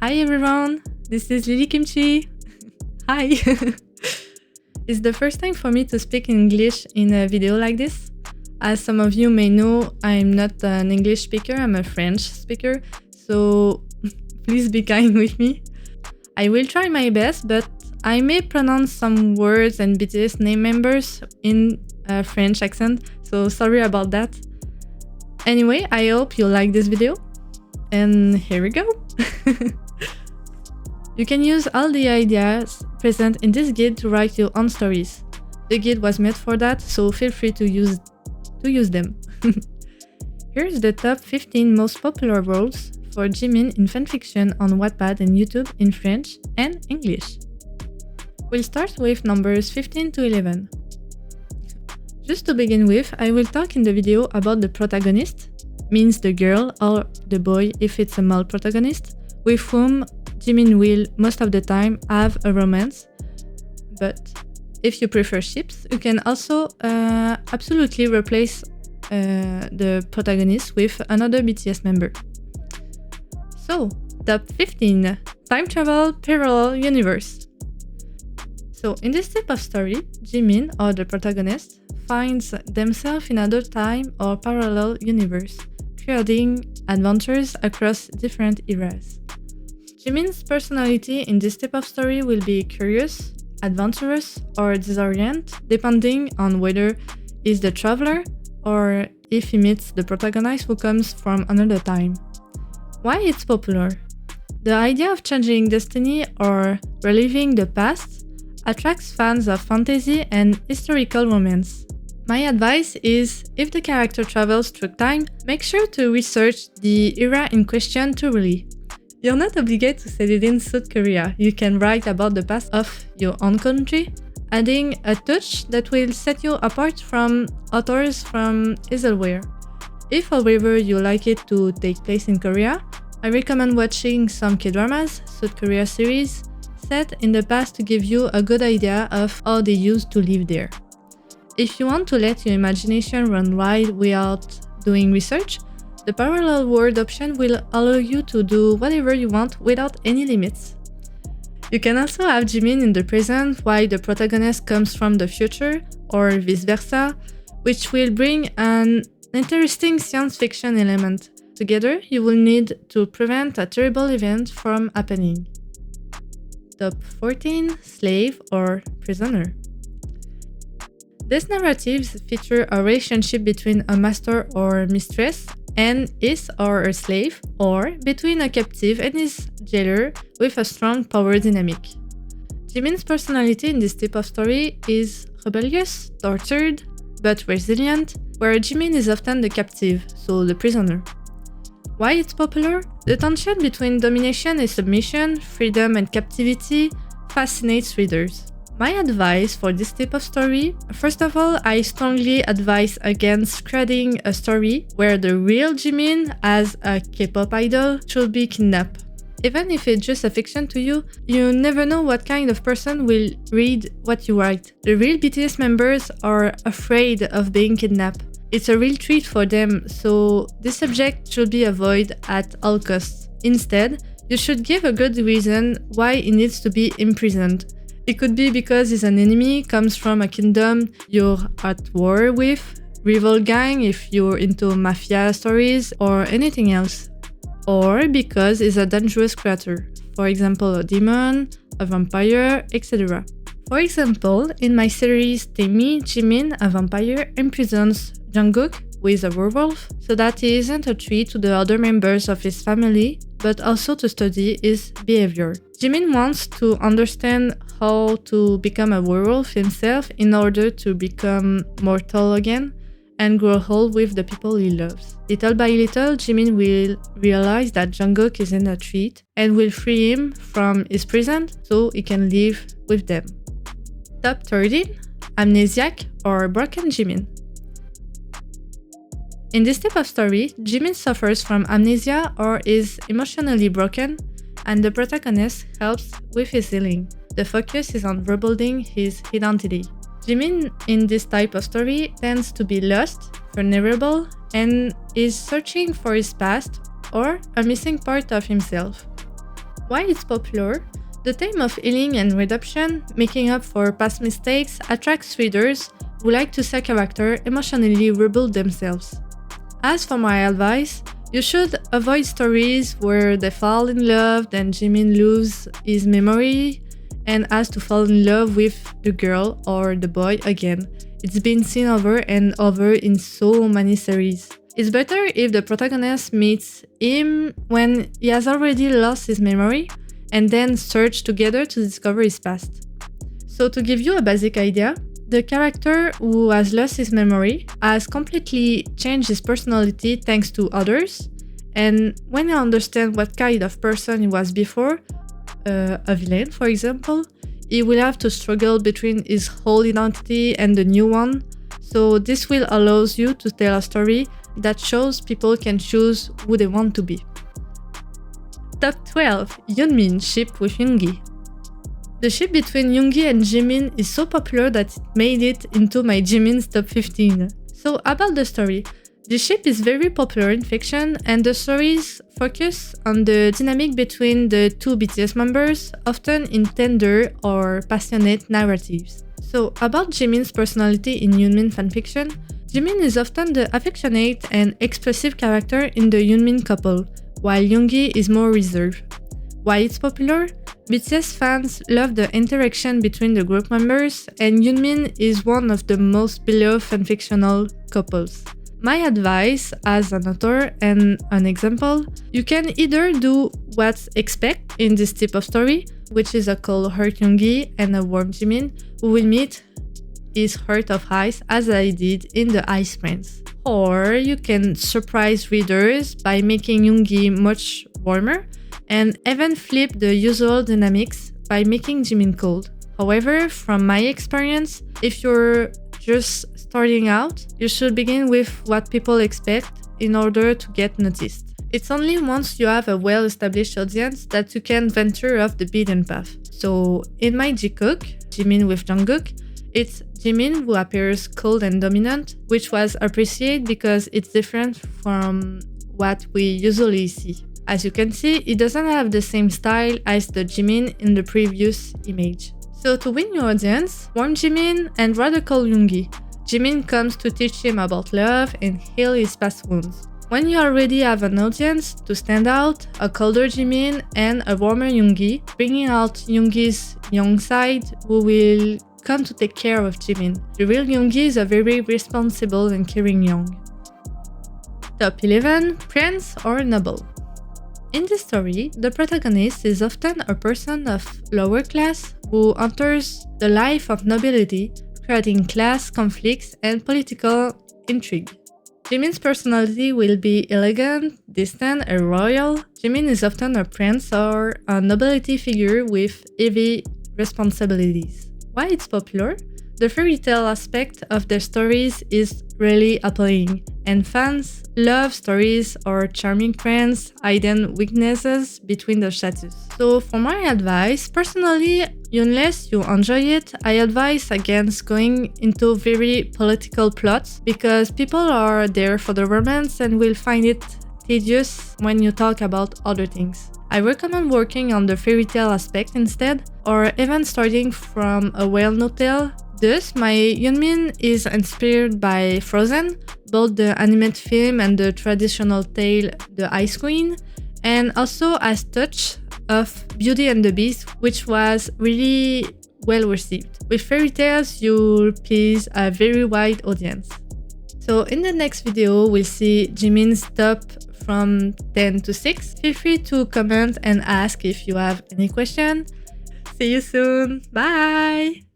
Hi everyone, this is Lily Kimchi. Hi! It's the first time for me to speak English in a video like this. As some of you may know, I'm not an English speaker, I'm a French speaker, so please be kind with me. I will try my best, but I may pronounce some words and BTS name members in a French accent, so sorry about that. Anyway, I hope you like this video, and here we go! You can use all the ideas present in this guide to write your own stories. The guide was made for that, so feel free to use them. Here's the top 15 most popular roles for Jimin in fanfiction on Wattpad and YouTube in French and English. We'll start with numbers 15 to 11. Just to begin with, I will talk in the video about the protagonist, means the girl or the boy if it's a male protagonist, with whom Jimin will most of the time have a romance, but if you prefer ships, you can also absolutely replace the protagonist with another BTS member. So, top 15, time travel parallel universe. So, in this type of story, Jimin, or the protagonist, finds themselves in another time or parallel universe, creating adventures across different eras. Jimin's personality in this type of story will be curious, adventurous, or disoriented, depending on whether he's the traveler or if he meets the protagonist who comes from another time. Why it's popular? The idea of changing destiny or reliving the past attracts fans of fantasy and historical romance. My advice is, if the character travels through time, make sure to research the era in question thoroughly. You're not obligated to set it in South Korea. You can write about the past of your own country, adding a touch that will set you apart from authors from elsewhere. If, however, you like it to take place in Korea, I recommend watching some K-dramas, South Korea series, set in the past to give you a good idea of how they used to live there. If you want to let your imagination run wild without doing research, the parallel world option will allow you to do whatever you want without any limits. You can also have Jimin in the present while the protagonist comes from the future, or vice versa, which will bring an interesting science fiction element. Together, you will need to prevent a terrible event from happening. Top 14, slave or prisoner. These narratives feature a relationship between a master or mistress and his or her slave, or between a captive and his jailer with a strong power dynamic. Jimin's personality in this type of story is rebellious, tortured, but resilient, where Jimin is often the captive, so the prisoner. Why it's popular? The tension between domination and submission, freedom and captivity fascinates readers. My advice for this type of story: first of all, I strongly advise against creating a story where the real Jimin, as a K-pop idol, should be kidnapped. Even if it's just a fiction to you, you never know what kind of person will read what you write. The real BTS members are afraid of being kidnapped. It's a real treat for them, so this subject should be avoided at all costs. Instead, you should give a good reason why he needs to be imprisoned. It could be because he's an enemy, comes from a kingdom you're at war with, rival gang if you're into mafia stories, or anything else. Or because he's a dangerous creature, for example a demon, a vampire, etc. For example, in my series Taimi, Jimin, a vampire, imprisons Jungkook, who is a werewolf, so that he isn't a threat to the other members of his family, but also to study his behavior. Jimin wants to understand how to become a werewolf himself in order to become mortal again and grow old with the people he loves. Little by little, Jimin will realize that Jungkook isn't a threat and will free him from his prison so he can live with them. Top 13, amnesiac or broken Jimin. In this type of story, Jimin suffers from amnesia or is emotionally broken, and the protagonist helps with his healing. The focus is on rebuilding his identity. Jimin in this type of story tends to be lost, vulnerable, and is searching for his past or a missing part of himself. Why it's popular? The theme of healing and redemption, making up for past mistakes, attracts readers who like to see a character emotionally rebuild themselves. As for my advice, you should avoid stories where they fall in love, then Jimin loses his memory and has to fall in love with the girl or the boy again. It's been seen over and over in so many series. It's better if the protagonist meets him when he has already lost his memory and then search together to discover his past. So to give you a basic idea, the character who has lost his memory has completely changed his personality thanks to others, and when you understand what kind of person he was before, a villain for example, he will have to struggle between his whole identity and the new one, so this will allow you to tell a story that shows people can choose who they want to be. Top 12. Yeonmin ship with Yoongi. The ship between Yoongi and Jimin is so popular that it made it into my Jimin's top 15. So about the story. The ship is very popular in fiction and the stories focus on the dynamic between the two BTS members, often in tender or passionate narratives. So about Jimin's personality in Yeonmin fanfiction, Jimin is often the affectionate and expressive character in the Yeonmin couple, while Yoongi is more reserved. Why it's popular? BTS fans love the interaction between the group members, and Yeonmin is one of the most beloved fanfictional couples. My advice as an author and an example, you can either do what's expected in this type of story, which is a cold-heart Yoongi and a warm Jimin, who will meet his heart of ice as I did in The Ice Prince. Or you can surprise readers by making Yoongi much warmer, and even flip the usual dynamics by making Jimin cold. However, from my experience, if you're just starting out, you should begin with what people expect in order to get noticed. It's only once you have a well-established audience that you can venture off the beaten path. So in my Jikook, Jimin with Jungkook, it's Jimin who appears cold and dominant, which was appreciated because it's different from what we usually see. As you can see, it doesn't have the same style as the Jimin in the previous image. So to win your audience, warm Jimin and rather cold Yoongi. Jimin comes to teach him about love and heal his past wounds. When you already have an audience to stand out, a colder Jimin and a warmer Yoongi, bringing out Yoongi's young side, who will come to take care of Jimin. The real Yoongi is a very responsible and caring young. Top 11. Prince or Noble. In this story, the protagonist is often a person of lower class who enters the life of nobility, creating class conflicts and political intrigue. Jimin's personality will be elegant, distant, and royal. Jimin is often a prince or a nobility figure with heavy responsibilities. Why it's popular? The fairy tale aspect of their stories is really appealing, and fans love stories or charming friends hidden weaknesses between their status. So for my advice, personally, unless you enjoy it, I advise against going into very political plots because people are there for the romance and will find it tedious when you talk about other things. I recommend working on the fairy tale aspect instead, or even starting from a well-known tale. Thus, my Yeonmin is inspired by Frozen, both the animated film and the traditional tale The Ice Queen, and also has touch of Beauty and the Beast, which was really well received. With fairy tales, you'll please a very wide audience. So in the next video, we'll see Jimin's top from 10 to 6. Feel free to comment and ask if you have any question. See you soon. Bye!